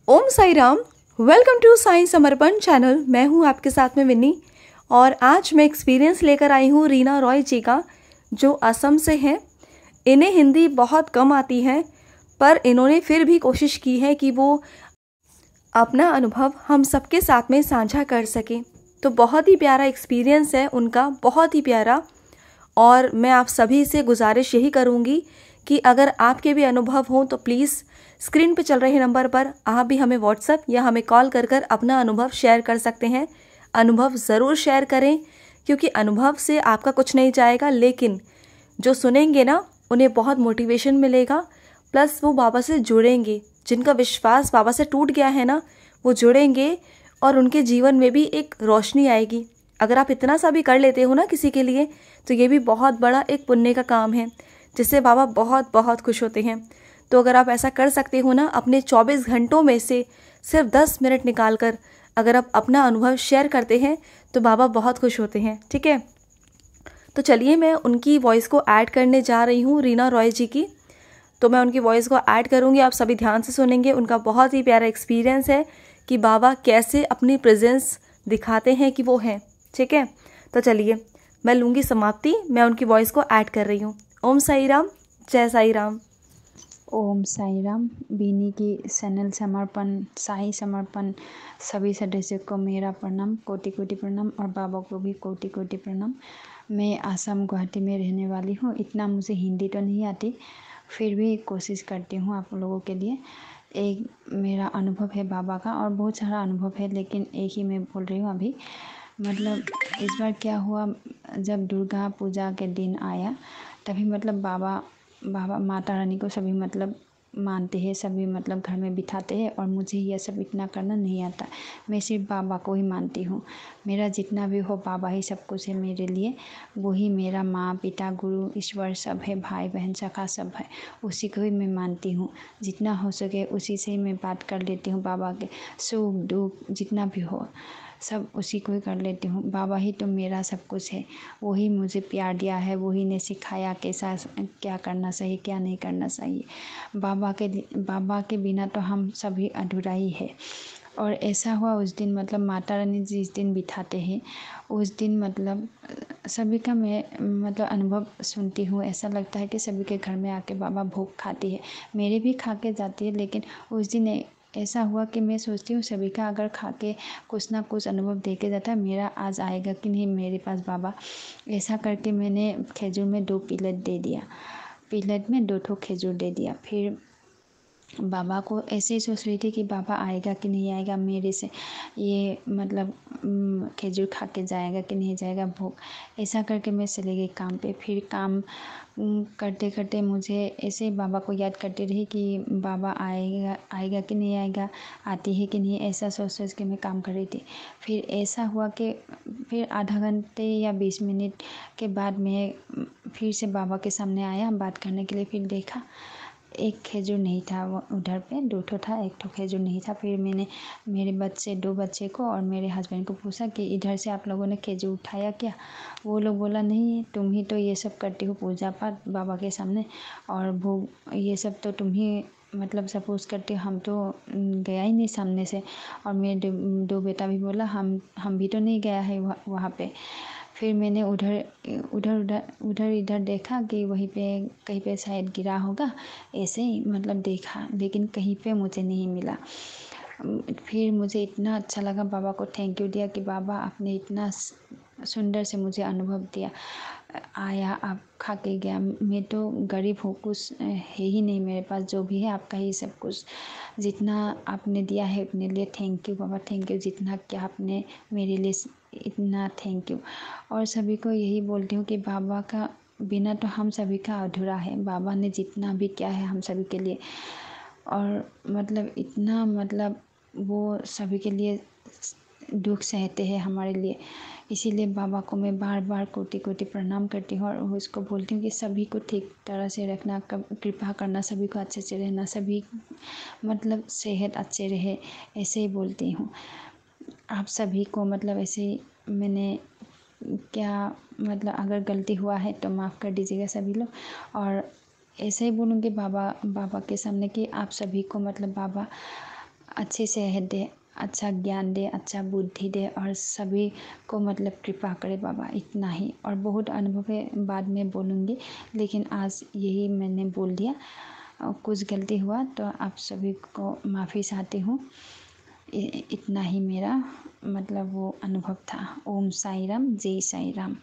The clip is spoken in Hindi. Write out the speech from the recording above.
Om Sai Ram. Welcome to Sai Samarpan channel. मैं हूं आपके साथ में विन्नी और आज मैं एक्सपीरियंस लेकर आई हूं रीना रॉय जी का, जो असम से हैं। इन्हें हिंदी बहुत कम आती है, पर इन्होंने फिर भी कोशिश की है कि वो अपना अनुभव हम सबके साथ में साझा कर सकें। तो बहुत ही प्यारा एक्सपीरियंस है उनका, बहुत ही प्यारा। और मैं आप सभी से गुजारिश यही करूंगी कि अगर आपके भी अनुभव हों तो प्लीज़ स्क्रीन पे चल रहे नंबर पर आप भी हमें व्हाट्सएप या हमें कॉल कर कर अपना अनुभव शेयर कर सकते हैं। अनुभव ज़रूर शेयर करें, क्योंकि अनुभव से आपका कुछ नहीं जाएगा, लेकिन जो सुनेंगे ना उन्हें बहुत मोटिवेशन मिलेगा, प्लस वो बाबा से जुड़ेंगे। जिनका विश्वास बाबा से टूट गया है ना, वो जुड़ेंगे और उनके जीवन में भी एक रोशनी आएगी। अगर आप इतना सा भी कर लेते हो ना किसी के लिए, तो ये भी बहुत बड़ा एक पुण्य का काम है, जिससे बाबा बहुत बहुत खुश होते हैं। तो अगर आप ऐसा कर सकते हो ना, अपने 24 घंटों में से सिर्फ 10 मिनट निकाल कर अगर आप अपना अनुभव शेयर करते हैं तो बाबा बहुत खुश होते हैं। ठीक है, तो चलिए मैं उनकी वॉइस को ऐड करने जा रही हूँ, रीना रॉय जी की। तो मैं उनकी वॉइस को ऐड करूँगी, आप सभी ध्यान से सुनेंगे। उनका बहुत ही प्यारा एक्सपीरियंस है कि बाबा कैसे अपनी प्रेजेंस दिखाते हैं कि वो हैं। ठीक है, तो चलिए मैं लूँगी समाप्ति, मैं उनकी वॉइस को ऐड कर रही हूँ। ओम साई राम, जय साई राम। ओम साई राम। बीनी की चैनल समर्पण, साई समर्पण सभी सदस्यों को मेरा प्रणाम, कोटि कोटि प्रणाम, और बाबा को भी कोटि कोटि प्रणाम। मैं आसाम गुवाहाटी में रहने वाली हूँ। इतना मुझे हिंदी तो नहीं आती, फिर भी कोशिश करती हूँ आप लोगों के लिए। एक मेरा अनुभव है बाबा का, और बहुत सारा अनुभव है, लेकिन एक ही मैं बोल रही हूँ अभी। मतलब इस बार क्या हुआ, जब दुर्गा पूजा के दिन आया तभी मतलब बाबा माता रानी को सभी मतलब मानते हैं, सभी मतलब घर में बिठाते हैं, और मुझे यह सब इतना करना नहीं आता। मैं सिर्फ बाबा को ही मानती हूँ। मेरा जितना भी हो बाबा ही सब कुछ है मेरे लिए। वही मेरा माँ पिता गुरु ईश्वर सब है, भाई बहन सखा सब है, उसी को ही मैं मानती हूँ। जितना हो सके उसी से ही मैं बात कर लेती हूँ। बाबा के सुख दुख जितना भी हो सब उसी को ही कर लेती हूँ। बाबा ही तो मेरा सब कुछ है। वही मुझे प्यार दिया है, वही ने सिखाया कैसा क्या करना चाहिए क्या नहीं करना चाहिए। बाबा के बिना तो हम सभी अधूरा ही है। और ऐसा हुआ उस दिन, मतलब माता रानी जिस दिन बिठाते हैं उस दिन मतलब सभी का मैं मतलब अनुभव सुनती हूँ। ऐसा लगता है कि सभी के घर में आके बाबा भोग खाती है, मेरे भी खा के जाती है। लेकिन उस दिन ऐसा हुआ कि मैं सोचती हूँ सभी का अगर खा के कुछ ना कुछ अनुभव दे के जाता है, मेरा आज आएगा कि नहीं मेरे पास बाबा। ऐसा करके मैंने खजूर में 2 पिलेट दे दिया, पिलेट में 2 ठो खजूर दे दिया। फिर बाबा को ऐसे ही सोच रही थी कि बाबा आएगा कि नहीं आएगा मेरे से, ये मतलब खजूर खा के जाएगा कि नहीं जाएगा भोग। ऐसा करके मैं चली गई काम पे। फिर काम करते करते मुझे ऐसे ही बाबा को याद करती रही कि बाबा आएगा कि नहीं आएगा, आती है कि नहीं, ऐसा सोच सोच के मैं काम कर रही थी। फिर ऐसा हुआ कि फिर आधा घंटे या 20 मिनट के बाद मैं फिर से बाबा के सामने आया बात करने के लिए। फिर देखा एक खजूर नहीं था, वो उधर पे 2 ठो था, 1 ठो खजूर नहीं था। फिर मैंने मेरे 2 बच्चे को और मेरे हस्बैंड को पूछा कि इधर से आप लोगों ने खजूर उठाया क्या। वो लोग बोला नहीं, तुम ही तो ये सब करती हो पूजा पाठ बाबा के सामने, और भोग ये सब तो तुम ही मतलब सपोज करते हो, हम तो गया ही नहीं सामने से। और मेरे 2 बेटा भी बोला हम भी तो नहीं गया है वहाँ पे। फिर मैंने उधर इधर देखा कि वहीं पे कहीं पे शायद गिरा होगा, ऐसे ही मतलब देखा, लेकिन कहीं पे मुझे नहीं मिला। फिर मुझे इतना अच्छा लगा, बाबा को थैंक यू दिया कि बाबा आपने इतना सुंदर से मुझे अनुभव दिया, आया आप खा के गया। मैं तो गरीब हूँ, कुछ है ही नहीं मेरे पास, जो भी है आपका ही सब कुछ। जितना आपने दिया है अपने लिए thank you Baba, thank you. जितना क्या आपने मेरे लिए इतना थैंक यू। और सभी को यही बोलती हूँ कि बाबा का बिना तो हम सभी का अधूरा है। बाबा ने जितना भी किया है हम सभी के लिए, और मतलब इतना मतलब वो सभी के लिए दुख सहते हैं हमारे लिए। इसीलिए बाबा को मैं बार बार कोटि कोटि प्रणाम करती हूँ, और उसको बोलती हूँ कि सभी को ठीक तरह से रखना, कृपा करना, सभी को अच्छे से रहना, सभी मतलब सेहत अच्छे रहे, ऐसे ही बोलती हूँ आप सभी को। मतलब ऐसे ही मैंने क्या मतलब अगर गलती हुआ है तो माफ़ कर दीजिएगा सभी लोग। और ऐसे ही बोलूँगी बाबा के सामने कि आप सभी को मतलब बाबा अच्छी सेहत दे, अच्छा ज्ञान दे, अच्छा बुद्धि दे और सभी को मतलब कृपा करे बाबा, इतना ही। और बहुत अनुभव है, बाद में बोलूँगी, लेकिन आज यही मैंने बोल दिया। कुछ गलती हुआ तो आप सभी को माफ़ी चाहती हूँ। इतना ही मेरा मतलब वो अनुभव था। ओम साई राम, जय साई राम।